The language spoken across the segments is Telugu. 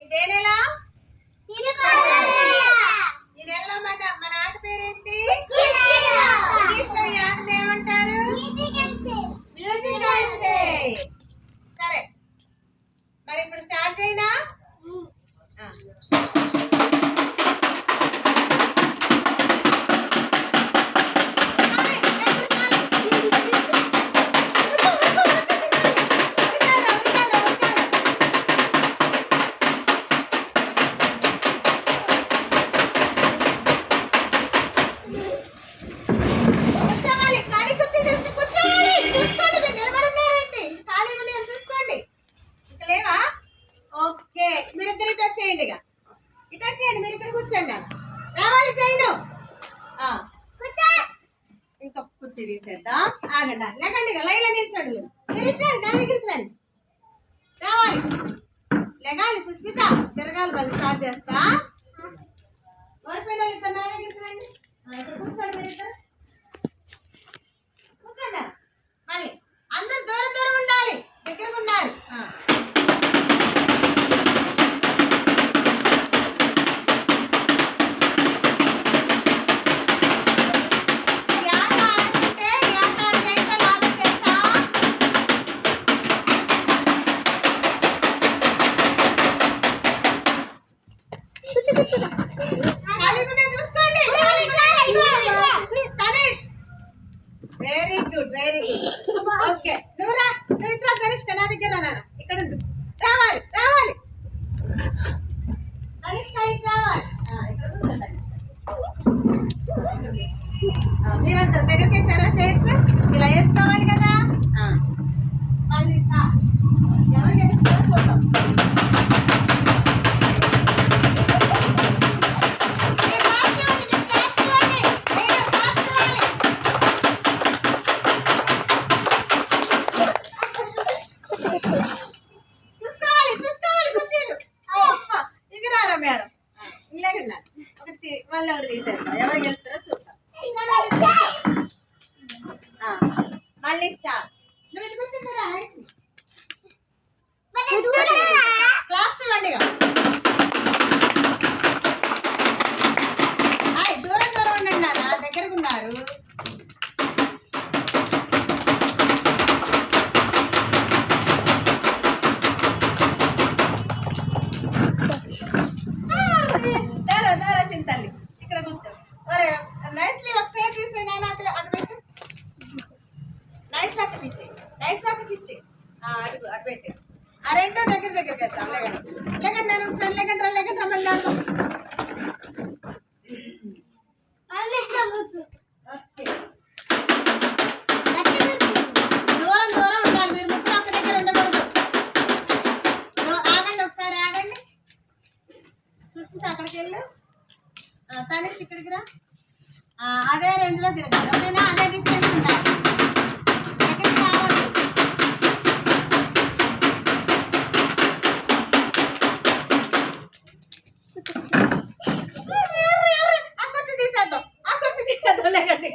ఇదే నెల ఈ నెలలో మన ఆట పేరేంటి? ఇంగ్లీష్ లో ఈ ఆటను ఏమంటారు? Musical chair. సరే మరి ఇప్పుడు స్టార్ట్ చేయనా? ఓకే మీరిద్దరు ఇటు వచ్చేయండి, ఇటు వచ్చేయండి, మీరు ఇక్కడ కూర్చోండి. రావాలి జైను. ఇంకా కుర్చీ తీసేద్దాం. ఆగండి, లేకండి, లైన్లో నిల్చోండి. మీరు ఇట్లాండి, నా దగ్గరికి రండి. రావాలి, లెగాలి. సుస్మిత తిరగాలి. మళ్ళీ స్టార్ట్ చేస్తా. ఓడిపోయిన వాళ్ళు ఇద్దరు నా దగ్గరికి రండి. ఇక్కడ కూర్చోండి, మీరు ఇద్దరు కూర్చోండి. మళ్ళీ అందరు దూరం దూరం ఉండాలి, దగ్గరకు ఉన్నారు. Very good, very good. Okay నువ్వు రా, నువ్వు ఇట్లా గరిష్క నా దగ్గర రా. ఇక్కడ ఉండు. రావాలి, రావాలి. గరిష్క ఇటు రావాలి. ఇక్కడ కూర్చోండి. మీరందరూ దగ్గరికి వేసారా చైర్స్? ఇలా వేసుకోవాలి కదా. మళ్ళీ ఎవరు గెలుస్తారో చూద్దాం. చూసుకోవాలి, చూసుకోవాలి కుర్చీలు. ఎగిరారా మేడం? ఇలాగన్నా ఒకటి మళ్ళీ ఒకటి తీసేద్దాం. ఎవరు గెలుస్తారో చూద్దాం. మళ్ళీ స్టార్ట్. నువ్వు ఇటు కూర్చుంటారా? క్లాప్స్ ఇవ్వండి. దూరం దూరం ఉండండి నాన్న, దగ్గరకు ఉన్నారు. దారా చింతల్లి ఇక్కడ కూర్చో. నైస్లీ ఒకసారి తీసే నాన్న, అటు పెట్టు. నైస్ లాక్ ఇచ్చి, నైస్ లాక్ ఇచ్చి అడుగు అటు పెట్టి. ఆ రెండో దగ్గర దగ్గరికి వేద్దాం. లేకండి, లేకండి, నేను ఒకసారి లేకండి రా, లేకండి రా. మళ్ళీ దూరం దూరం ఉండాలి. మీరు ముగ్గురు ఒక్క దగ్గర ఉండకూడదు. ఆగండి, ఒకసారి ఆగండి. సుస్మిత అక్కడికి వెళ్ళు. తనేష్ ఇక్కడికి రా. అదే రేంజ్ లో తిరగాలి. ఓకేనా? అదే డిస్టెన్స్ ఉండాలి. దగ్గరికి రావాలి. ఆ కుర్చీ తీసేద్దాం, ఆ కుర్చీ తీసేద్దాం. లేకండి.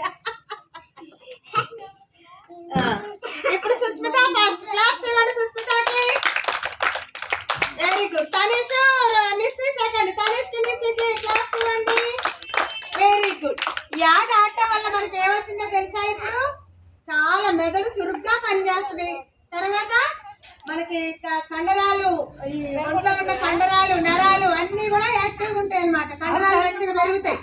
ఇప్పుడు సుస్మిత ఫస్ట్. క్లాప్స్ ఇవ్వండి సుస్మితకి. Very good. Tanesh Nissi second. Tanesh కి నిస్సికి క్లాప్స్ ఇవ్వండి. Very good. ఈ ఆట ఆడటం వల్ల మనకి ఏమవుతుందో తెలుసా? ఇప్పుడు చాలా మెదడు చురుగ్గా పనిచేస్తుంది. తర్వాత మనకి కండరాలు, ఈ ఒంట్లో ఉన్న కండరాలు, నరాలు అన్ని కూడా యాక్టివ్గా ఉంటాయి అన్నమాట. కండరాలు మంచిగా పెరుగుతాయి.